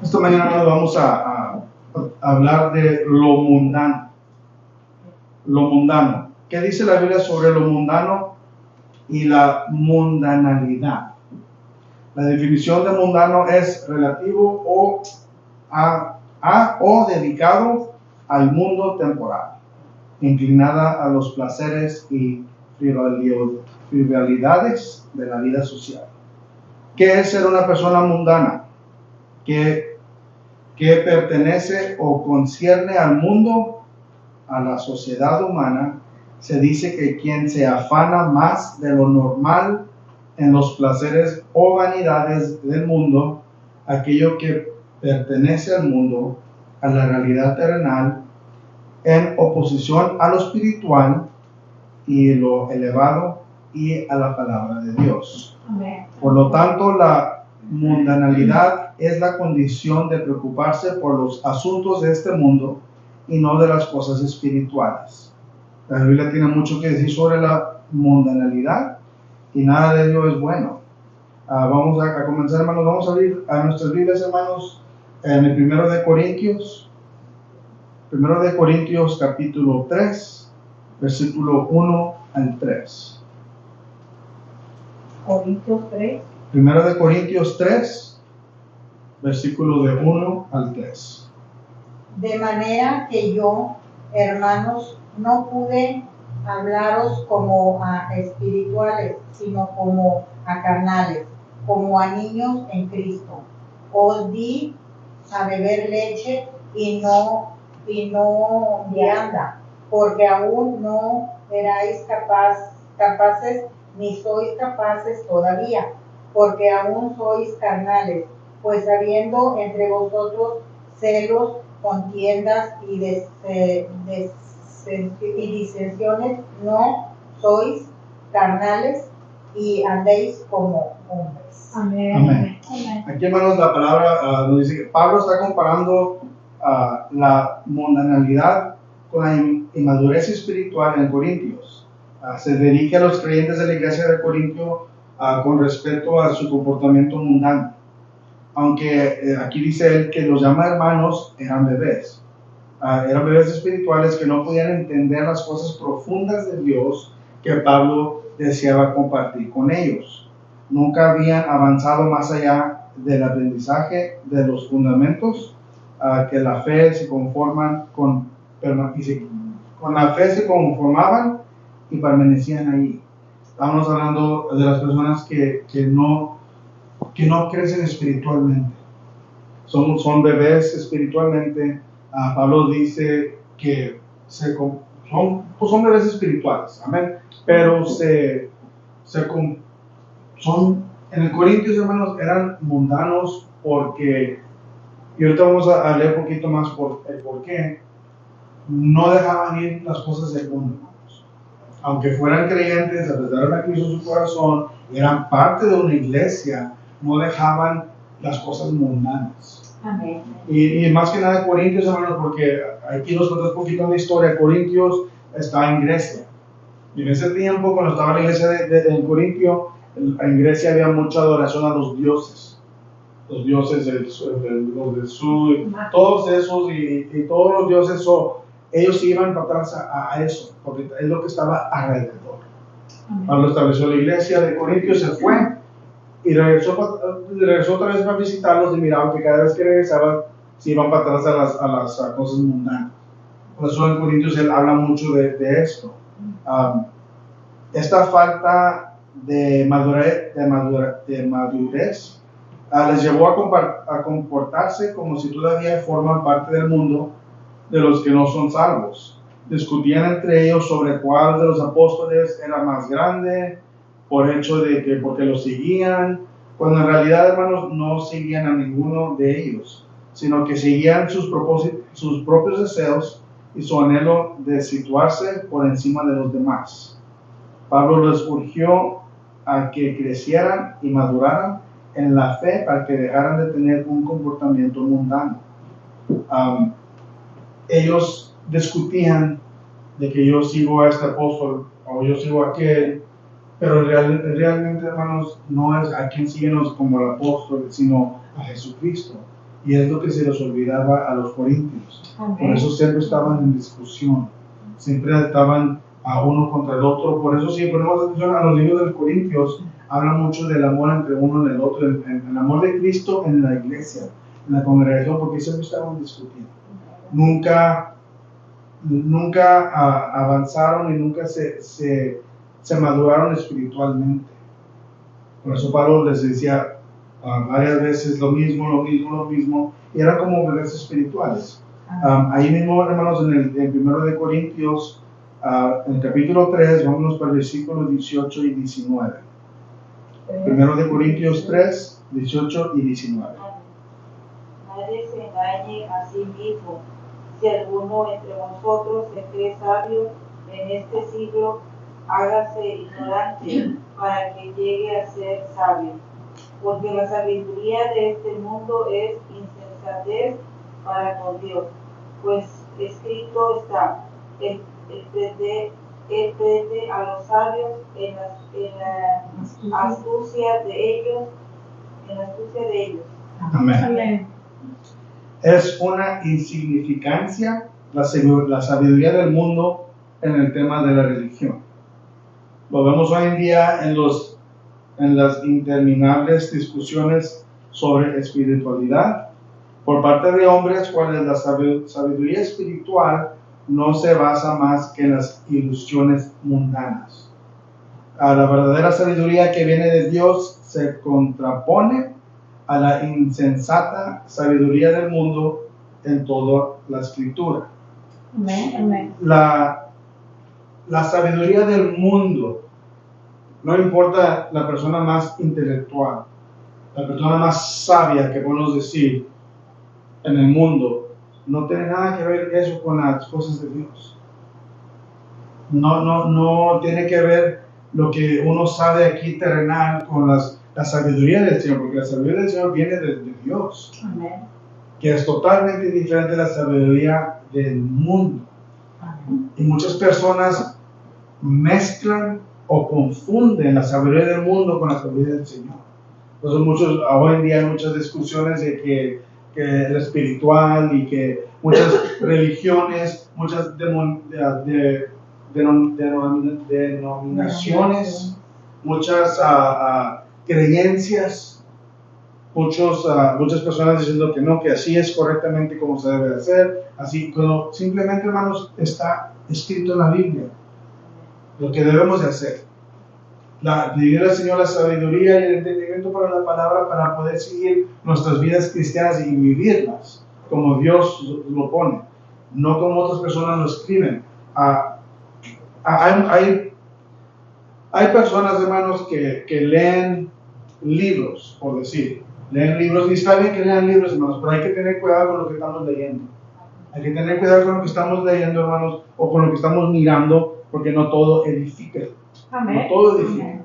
Esta mañana vamos a hablar de lo mundano. Lo mundano. ¿Qué dice la Biblia sobre lo mundano y la mundanalidad? La definición de mundano es relativo o dedicado al mundo temporal, inclinada a los placeres y frivolidades de la vida social. ¿Qué es ser una persona mundana? Que pertenece o concierne al mundo, a la sociedad humana. Se dice que quien se afana más de lo normal en los placeres o vanidades del mundo, aquello que pertenece al mundo, a la realidad terrenal, en oposición a lo espiritual y lo elevado y a la palabra de Dios. Amén. Por lo tanto, la mundanalidad es la condición de preocuparse por los asuntos de este mundo y no de las cosas espirituales. La Biblia tiene mucho que decir sobre la mundanalidad y nada de ello es bueno. Vamos a comenzar, hermanos. Vamos a abrir a nuestras Biblias, hermanos, en el 1 de Corintios. 1 de Corintios capítulo 3, versículo 1 al 3. Corintios 3. 1 de Corintios 3, versículo de 1 al 3. De manera que yo, hermanos, no pude hablaros como a espirituales, sino como a carnales, como a niños en Cristo. Os di a beber leche y no vianda, porque aún no erais capaces, ni sois capaces todavía, porque aún sois carnales, pues habiendo entre vosotros celos, contiendas y disensiones, no sois carnales y andéis como hombres. Amén. Amén. Amén. Aquí, hermanos, la palabra nos dice que Pablo está comparando la mundanalidad con la inmadurez espiritual en Corintios. Se dirige a los creyentes de la iglesia de Corintio con respecto a su comportamiento mundano. Aunque aquí dice él que los llama hermanos, eran bebés. Eran bebés espirituales que no podían entender las cosas profundas de Dios que Pablo deseaba compartir con ellos. Nunca habían avanzado más allá del aprendizaje de los fundamentos que la fe se conforman con la fe se conformaban y permanecían ahí. Estamos hablando de las personas que no crecen espiritualmente. Son bebés espiritualmente. Pablo dice que son bebés espirituales, amén, pero son en el Corintios, hermanos, eran mundanos porque, y ahorita vamos a leer un poquito más por qué, no dejaban ir las cosas del mundo, hermanos. Aunque fueran creyentes, aceptaron a Cristo en su corazón, eran parte de una iglesia, no dejaban las cosas mundanas. Amén. Y más que nada Corintios, hermanos, porque aquí nos cuenta un poquito de la historia. Corintios está en Grecia. Y en ese tiempo, cuando estaba la iglesia en Corintio, en Grecia había mucha adoración a los dioses. Los dioses los del sur, todos esos y todos los dioses, ellos iban para atrás a eso, porque es lo que estaba alrededor. Cuando estableció la iglesia de Corintios, se fue. Y regresó otra vez para visitarlos y miraban que cada vez que regresaban se iban para atrás a las cosas mundanas. Por eso en Corintios él habla mucho de esto. Esta falta de madurez les llevó a comportarse como si todavía forman parte del mundo de los que no son salvos. Discutían entre ellos sobre cuál de los apóstoles era más grande, por hecho de que porque los seguían, cuando en realidad, hermanos, no seguían a ninguno de ellos, sino que seguían sus propios deseos y su anhelo de situarse por encima de los demás. Pablo les urgió a que crecieran y maduraran en la fe para que dejaran de tener un comportamiento mundano. Ellos discutían de que yo sigo a este apóstol o yo sigo a aquel, pero realmente, hermanos, no es a quien síguenos como el apóstol, sino a Jesucristo. Y es lo que se les olvidaba a los corintios. Por eso siempre estaban en discusión. Siempre estaban a uno contra el otro. Por eso, si ponemos atención a los libros de los Corintios, habla mucho del amor entre uno y el otro, el amor de Cristo en la iglesia, en la congregación, porque siempre estaban discutiendo. Nunca avanzaron y nunca se maduraron espiritualmente. Por eso Pablo les decía varias veces lo mismo, y eran como bebés espirituales. Ahí mismo, hermanos, en 1 de Corintios, en el capítulo 3, vámonos para el versículo 18 y 19. 1 de Corintios 3, 18 y 19. Nadie se engañe a sí mismo. Si alguno entre vosotros se cree sabio en este siglo, hágase ignorante para que llegue a ser sabio. Porque la sabiduría de este mundo es insensatez para con Dios. Pues escrito está, él prende a los sabios en la astucia de ellos. Amén. Es una insignificancia la sabiduría del mundo en el tema de la religión. Lo vemos hoy en día en las interminables discusiones sobre espiritualidad por parte de hombres, cuales la sabiduría espiritual no se basa más que en las ilusiones mundanas. A la verdadera sabiduría que viene de Dios se contrapone a la insensata sabiduría del mundo en toda la escritura. Amén. La sabiduría del mundo, no importa la persona más intelectual, la persona más sabia que podemos decir en el mundo, no tiene nada que ver eso con las cosas de Dios. No tiene que ver lo que uno sabe aquí terrenal con la sabiduría del Señor, porque la sabiduría del Señor viene de Dios. Amén. Que es totalmente diferente de la sabiduría del mundo. Amén. Y muchas personas mezclan o confunden la sabiduría del mundo con la sabiduría del Señor. Entonces hoy en día hay muchas discusiones de que lo espiritual y que muchas religiones, muchas denominaciones, muchas creencias, muchas personas diciendo que no, que así es correctamente como se debe hacer, así como simplemente, hermanos, está escrito en la Biblia lo que debemos de hacer. Pedirle al Señor la sabiduría y el entendimiento para la palabra para poder seguir nuestras vidas cristianas y vivirlas como Dios lo pone, no como otras personas lo escriben. Hay personas, hermanos, que leen libros, por decir, leen libros, y está bien que lean libros, hermanos, pero hay que tener cuidado con lo que estamos leyendo. Hay que tener cuidado con lo que estamos leyendo, hermanos, o con lo que estamos mirando, porque no todo edifica. Amén. No todo edifica.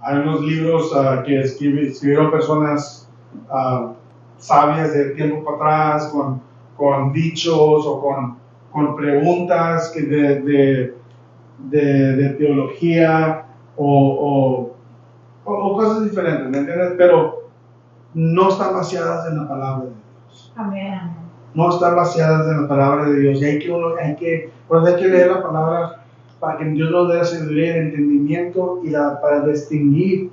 Hay unos libros que escribieron personas sabias del tiempo para atrás, con dichos o con preguntas de teología o cosas diferentes, ¿me entiendes? Pero no están basadas en la palabra de Dios. Amén. No están basadas en la palabra de Dios. Y hay que leer la palabra para que Dios nos dé la sabiduría y el entendimiento para distinguir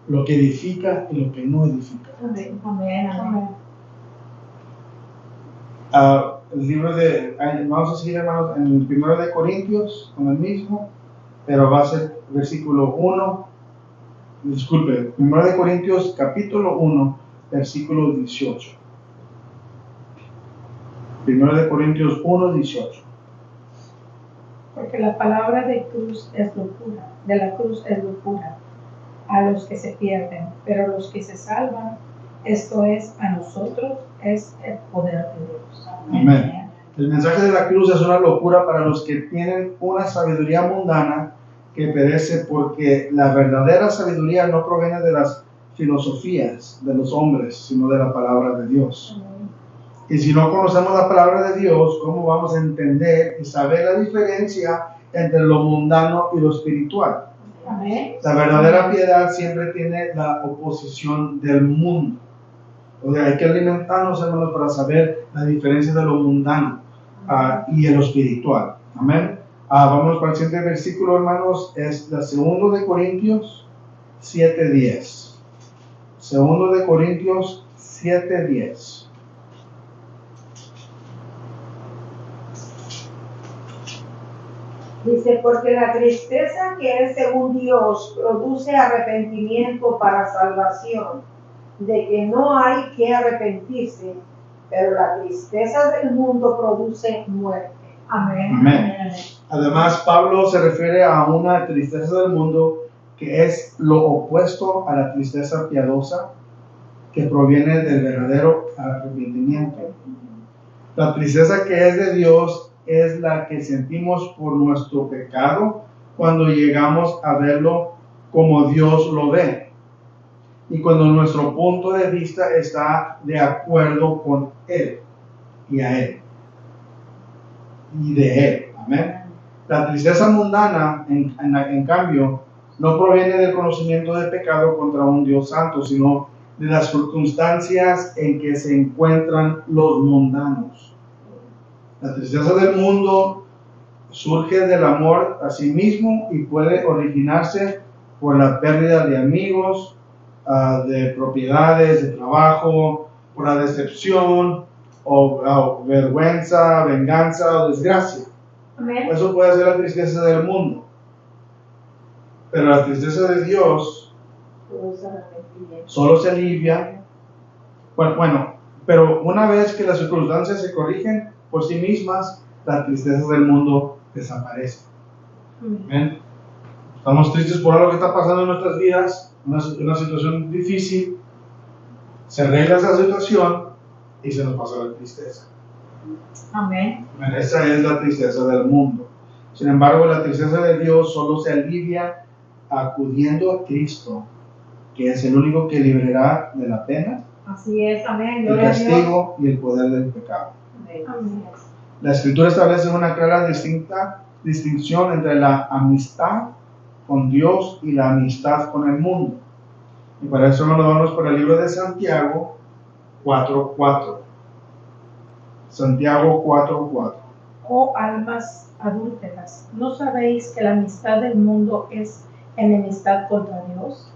lo que edifica y lo que no edifica. Amén. El libro vamos a seguir, hermanos, en el 1 de Corintios, con el mismo, pero va a ser versículo 1, 1 de Corintios capítulo 1, versículo 18. 1 de Corintios 1, 18. Porque la palabra de la cruz es locura a los que se pierden, pero los que se salvan, esto es, a nosotros, es el poder de Dios. Amén. El mensaje de la cruz es una locura para los que tienen una sabiduría mundana que perece, porque la verdadera sabiduría no proviene de las filosofías de los hombres, sino de la palabra de Dios. Y si no conocemos la palabra de Dios, ¿cómo vamos a entender y saber la diferencia entre lo mundano y lo espiritual? Amén. La verdadera piedad siempre tiene la oposición del mundo. O sea, hay que alimentarnos, hermanos, para saber la diferencia de lo mundano y de lo espiritual. Amén. Vamos para el siguiente versículo, hermanos, es la 2 de Corintios 7:10. 2 de Corintios 7:10. Dice, porque la tristeza que es según Dios produce arrepentimiento para salvación, de que no hay que arrepentirse, pero la tristeza del mundo produce muerte. Amén. Amén. Además, Pablo se refiere a una tristeza del mundo que es lo opuesto a la tristeza piadosa que proviene del verdadero arrepentimiento. La tristeza que es de Dios es la que sentimos por nuestro pecado cuando llegamos a verlo como Dios lo ve y cuando nuestro punto de vista está de acuerdo con Él y a Él y de Él. Amén. La tristeza mundana, en cambio, no proviene del conocimiento del pecado contra un Dios santo, sino de las circunstancias en que se encuentran los mundanos. La tristeza del mundo surge del amor a sí mismo y puede originarse por la pérdida de amigos, de propiedades, de trabajo, por la decepción, o vergüenza, venganza o desgracia. Amén. Eso puede ser la tristeza del mundo. Pero la tristeza de Dios solo se alivia. Bueno, pero una vez que las circunstancias se corrigen por sí mismas, la tristeza del mundo desaparece. ¿Ven? Estamos tristes por algo que está pasando en nuestras vidas, una situación difícil, se arregla esa situación y se nos pasa la tristeza. Amén. Esa es la tristeza del mundo. Sin embargo, la tristeza de Dios solo se alivia acudiendo a Cristo, que es el único que liberará de la pena, Así es, amén. el Gloria a Dios. castigo y el poder del pecado. Amén. La Escritura establece una clara distinción entre la amistad con Dios y la amistad con el mundo. Y para eso nos vamos por el libro de Santiago 4:4. Santiago 4:4. Oh almas adúlteras, ¿no sabéis que la amistad del mundo es enemistad contra Dios?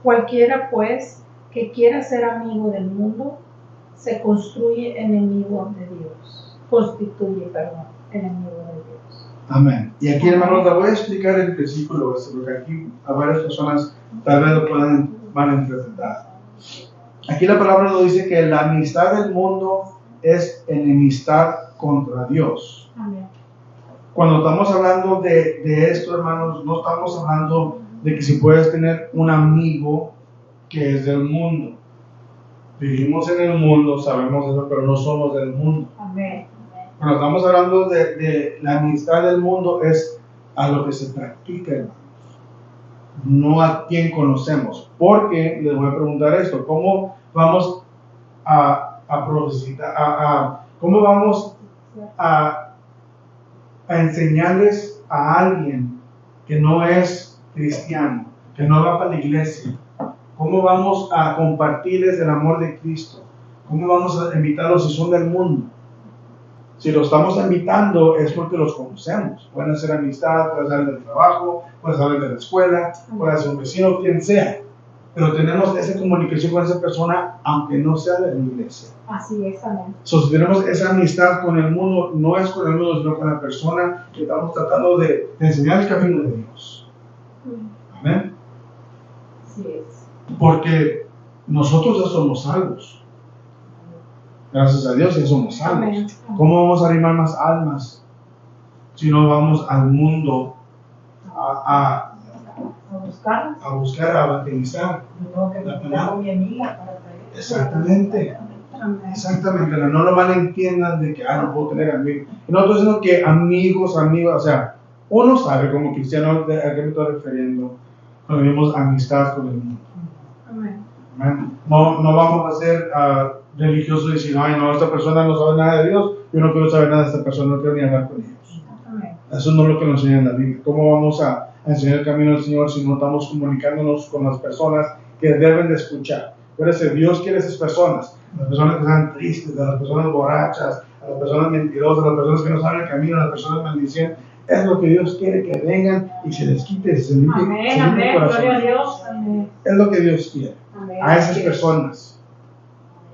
Cualquiera, pues, que quiera ser amigo del mundo, se constituye enemigo de Dios. Amén. Y aquí, hermanos, les voy a explicar el versículo porque aquí a varias personas tal vez lo van a interpretar. Aquí la palabra nos dice que la amistad del mundo es enemistad contra Dios. Amén. Cuando estamos hablando de esto, hermanos, no estamos hablando de que si puedes tener un amigo que es del mundo. Vivimos en el mundo, sabemos eso, pero no somos del mundo. Amén. Cuando estamos hablando de la amistad del mundo, es a lo que se practica, hermanos, no a quien conocemos. Porque les voy a preguntar esto: ¿cómo vamos cómo vamos a enseñarles a alguien que no es cristiano, que no va para la iglesia? ¿Cómo vamos a compartirles el amor de Cristo? ¿Cómo vamos a invitarlos si son del mundo? Si los estamos invitando es porque los conocemos. Pueden ser amistad, puede ser del trabajo, puede ser de la escuela, puede ser un vecino, quien sea. Pero tenemos esa comunicación con esa persona aunque no sea de la iglesia. Así es, amén. So, si tenemos esa amistad con el mundo, no es con el mundo, sino con la persona que estamos tratando de enseñar el camino de Dios. Amén. Así es. Porque nosotros ya somos salvos. Gracias a Dios ya somos salvos. Amén. ¿Cómo vamos a animar más almas si no vamos al mundo a buscar, a evangelizar? Tengo que platicar con mi amiga para traer. Exactamente. Amén. Exactamente. No lo malentiendan de que no puedo tener amigos. No estoy diciendo que amigos, o sea, uno sabe como cristiano a qué me estoy refiriendo cuando vemos amistad con el mundo. Amén. Amén. No vamos a ser religiosos y decir, ay, no, esta persona no sabe nada de Dios, yo no quiero saber nada de esta persona, no quiero ni hablar con ellos. Amén. Eso no es lo que nos enseña en la Biblia. ¿Cómo vamos a enseñar el camino del Señor si no estamos comunicándonos con las personas que deben de escuchar? Acuérdense, Dios quiere esas personas. Las personas que están tristes, a las personas borrachas, a las personas mentirosas, a las personas que no saben el camino, a las personas maldicientes. Es lo que Dios quiere, que vengan y se les quite, se limpie, Amén, se limpie el amén, corazón. gloria a Dios. Amén. Es lo que Dios quiere. Amén. A esas personas.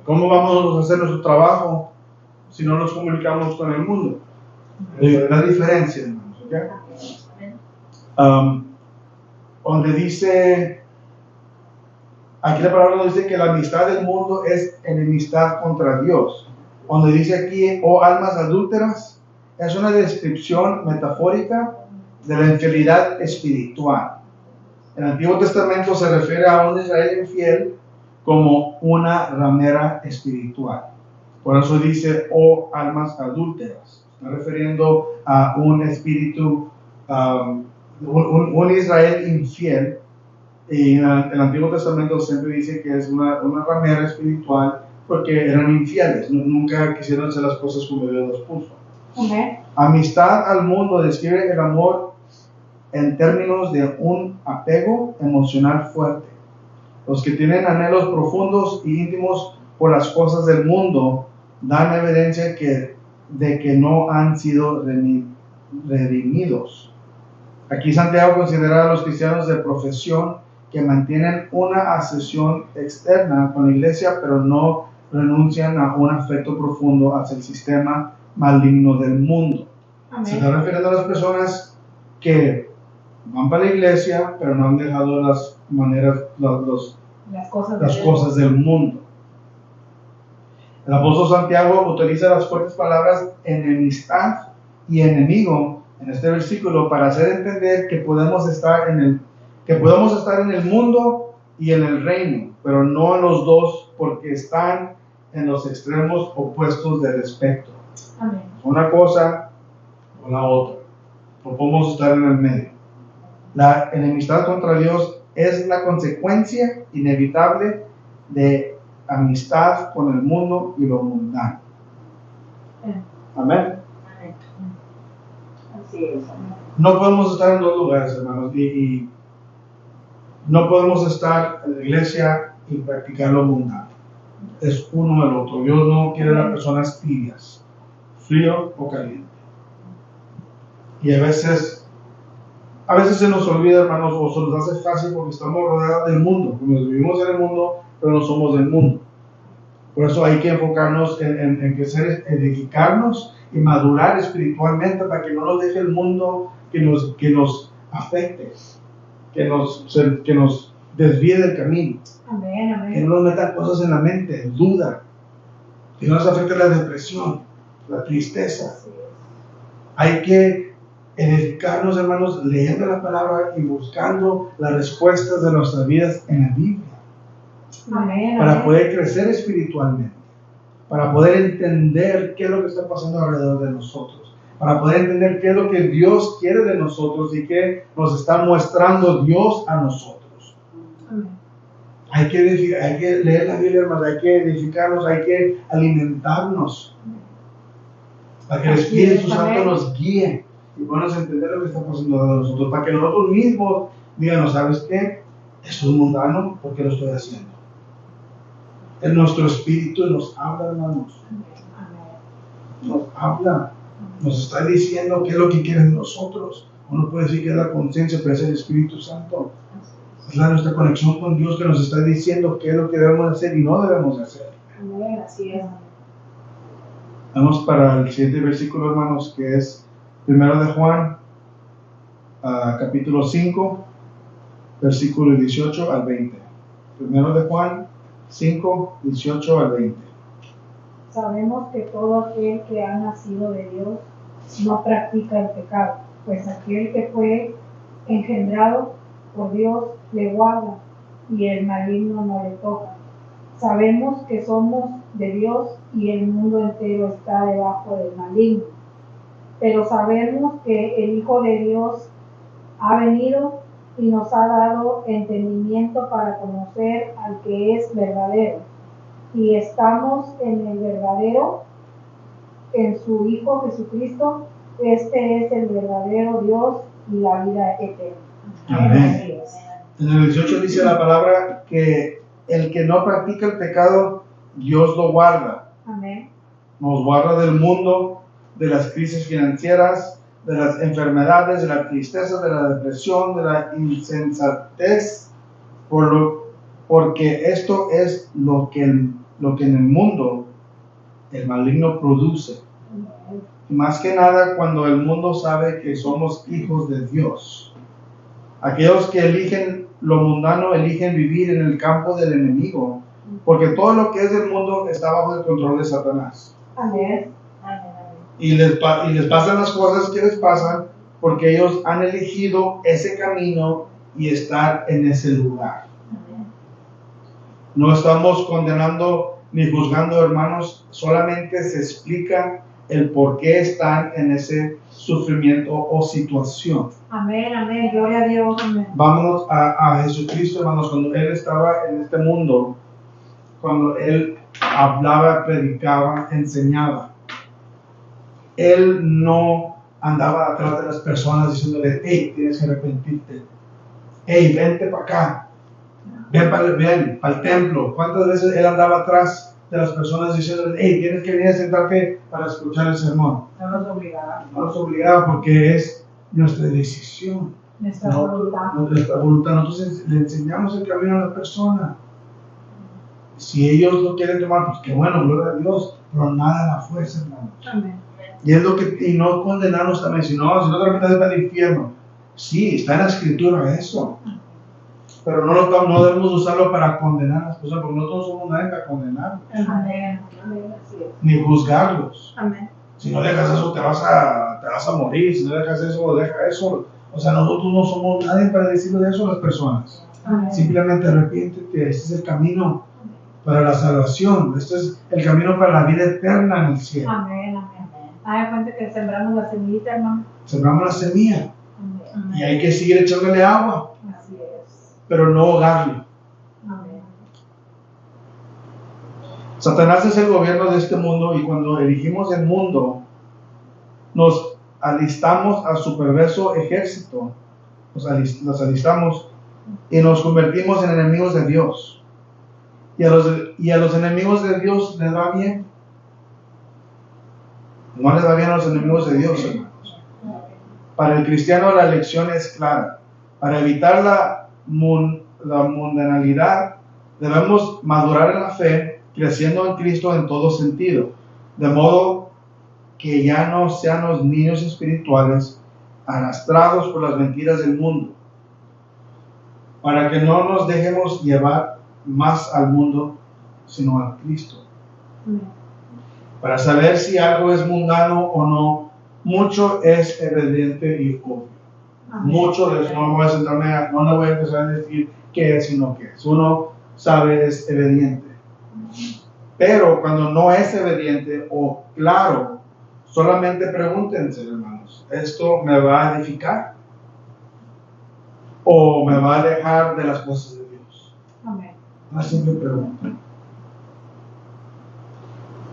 ¿Cómo vamos a hacer nuestro trabajo si no nos comunicamos con el mundo? Es la diferencia, hermanos. ¿Okay? Donde dice, aquí la palabra nos dice que la amistad del mundo es enemistad contra Dios. Donde dice aquí, oh almas adúlteras, es una descripción metafórica de la infidelidad espiritual. En el Antiguo Testamento se refiere a un Israel infiel como una ramera espiritual. Por eso dice, oh almas adúlteras. Está refiriendo a un espíritu, un Israel infiel. Y en el Antiguo Testamento siempre dice que es una ramera espiritual porque eran infieles. Nunca quisieron hacer las cosas como Dios los puso. Amén. Amistad al mundo describe el amor en términos de un apego emocional fuerte. Los que tienen anhelos profundos e íntimos por las cosas del mundo dan evidencia de que no han sido redimidos. Aquí Santiago considera a los cristianos de profesión que mantienen una asociación externa con la iglesia, pero no renuncian a un afecto profundo hacia el sistema maligno del mundo. Amén. Se está refiriendo a las personas que van para la iglesia, pero no han dejado las maneras, Las cosas, las cosas del mundo. El apóstol Santiago utiliza las fuertes palabras enemistad y enemigo en este versículo para hacer entender que podemos estar en el mundo y en el reino, pero no en los dos, porque están en los extremos opuestos del espectro. Amén. Una cosa o la otra. No podemos estar en el medio. La enemistad contra Dios es la consecuencia inevitable de amistad con el mundo y lo mundano. Amén. Así es. No podemos estar en dos lugares, hermanos, y no podemos estar en la iglesia y practicar lo mundano. Es uno o el otro. Dios no quiere a las personas tibias, frío o caliente. Y a veces se nos olvida, hermanos, o se nos hace fácil porque estamos rodeados del mundo. Como vivimos en el mundo, pero no somos del mundo. Por eso hay que enfocarnos en crecer, edificarnos y madurar espiritualmente para que no nos deje el mundo que nos afecte, que nos desvíe del camino. Amén, Que amén. no nos metan cosas en la mente, duda, que no nos afecte la depresión, la tristeza. Hay que edificarnos, hermanos, leyendo la palabra y buscando las respuestas de nuestras vidas en la Biblia, Amén, para amén. poder crecer espiritualmente, para poder entender qué es lo que está pasando alrededor de nosotros, para poder entender qué es lo que Dios quiere de nosotros y qué nos está mostrando Dios a nosotros. Amén. Hay que leer la Biblia, hermanos, hay que edificarnos, hay que alimentarnos, para que el Espíritu Santo nos guíe y podamos entender lo que está pasando de nosotros, para que nosotros mismos digan, ¿sabes qué? Esto es mundano, ¿por qué lo estoy haciendo? En nuestro espíritu nos habla, hermanos, nos habla, nos está diciendo qué es lo que quiere de nosotros. Uno puede decir que es la conciencia, pero es el Espíritu Santo. Es nuestra conexión con Dios que nos está diciendo qué es lo que debemos hacer y no debemos hacer. Amén, así es. Vamos para el siguiente versículo, hermanos, que es 1 de Juan, capítulo 5, versículo 18 al 20. 1 de Juan 5, 18 al 20. Sabemos que todo aquel que ha nacido de Dios no practica el pecado, pues aquel que fue engendrado por Dios le guarda y el maligno no le toca. Sabemos que somos de Dios y el mundo entero está debajo del maligno. Pero sabemos que el Hijo de Dios ha venido y nos ha dado entendimiento para conocer al que es verdadero. Y estamos en el verdadero, en su Hijo Jesucristo. Este es el verdadero Dios y la vida eterna. Amén. Así es. En el 18 dice la palabra que el que no practica el pecado, Dios lo guarda. Amén. Nos guarda del mundo, de las crisis financieras, de las enfermedades, de la tristeza, de la depresión, de la insensatez, porque esto es lo que en el mundo el maligno produce. Y más que nada cuando el mundo sabe que somos hijos de Dios. Aquellos que eligen lo mundano eligen vivir en el campo del enemigo, porque todo lo que es del mundo está bajo el control de Satanás. Amén. Y les pasan las cosas que les pasan porque ellos han elegido ese camino y estar en ese lugar. No estamos condenando ni juzgando, hermanos, solamente se explica el por qué están en ese sufrimiento o situación. Amén, amén, gloria a Dios, amén. Vámonos a Jesucristo, hermanos, cuando Él estaba en este mundo, cuando Él hablaba, predicaba, enseñaba, Él no andaba atrás de las personas diciéndole, hey, tienes que arrepentirte, hey, vente para acá, ven para el templo. ¿Cuántas veces Él andaba atrás de las personas diciéndole, hey, tienes que venir a sentarte para escuchar el sermón? No los obligaba. No los obligaba porque es nuestra decisión, Nuestra voluntad. nuestra voluntad. Nosotros le enseñamos el camino a la persona. Si ellos lo quieren tomar, pues qué bueno, gloria a Dios, pero nada a la fuerza, hermanos. Amén. Y es lo que, y no condenarnos también, si no te metes para el infierno. Sí, está en la escritura eso. Pero no debemos usarlo para condenar a las personas, porque nosotros somos nadie para condenar, Amén. ni juzgarlos. Amén. Si no dejas eso, te vas a morir. Si no dejas eso, deja eso. O sea, nosotros no somos nadie para decirle eso a las personas. Amén. Simplemente arrepiéntete. Este es el camino para la salvación. Este es el camino para la vida eterna en el cielo. Amén, amén. Hay cuenta que sembramos la semillita, hermano. Sembramos la semilla Amén. y hay que seguir echándole agua, Así es. pero no ahogarlo. Amén. Satanás es el gobierno de este mundo y cuando elegimos el mundo, nos alistamos a su perverso ejército. Nos alistamos y nos convertimos en enemigos de Dios. Y a los enemigos de Dios les va bien. No les va bien a los enemigos de Dios, hermanos. Para el cristiano la lección es clara. Para evitar la mundanalidad, debemos madurar en la fe, creciendo en Cristo en todo sentido, de modo que ya no sean los niños espirituales arrastrados por las mentiras del mundo, para que no nos dejemos llevar más al mundo, sino a Cristo. Amén. Para saber si algo es mundano o no, mucho es evidente y obvio. Amén. Mucho de eso, no le voy a empezar a decir qué es, sino qué es. Uno sabe, es evidente. Pero cuando no es evidente o claro, solamente pregúntense, hermanos, ¿esto me va a edificar? ¿O me va a alejar de las cosas de Dios? Amén. Una simple pregunta.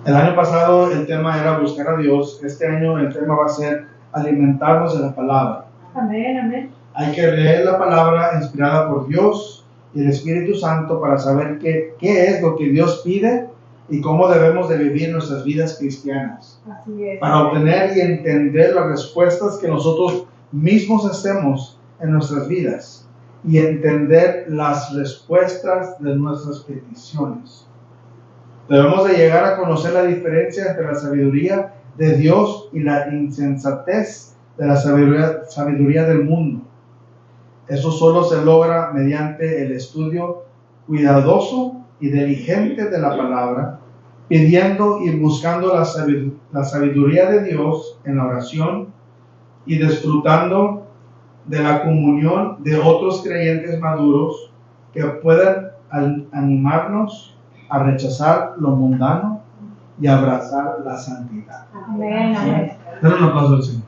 El año pasado el tema era buscar a Dios. Este año el tema va a ser alimentarnos de la palabra. Amén, amén. Hay que leer la palabra inspirada por Dios y el Espíritu Santo para saber qué es lo que Dios pide y cómo debemos de vivir nuestras vidas cristianas. Así es. Para obtener y entender las respuestas que nosotros mismos hacemos en nuestras vidas y entender las respuestas de nuestras peticiones. Debemos de llegar a conocer la diferencia entre la sabiduría de Dios y la insensatez de la sabiduría del mundo. Eso solo se logra mediante el estudio cuidadoso y diligente de la palabra, pidiendo y buscando la sabiduría de Dios en la oración y disfrutando de la comunión de otros creyentes maduros que puedan animarnos a rechazar lo mundano y abrazar la santidad. Amén, amén. Dale un aplauso al Señor.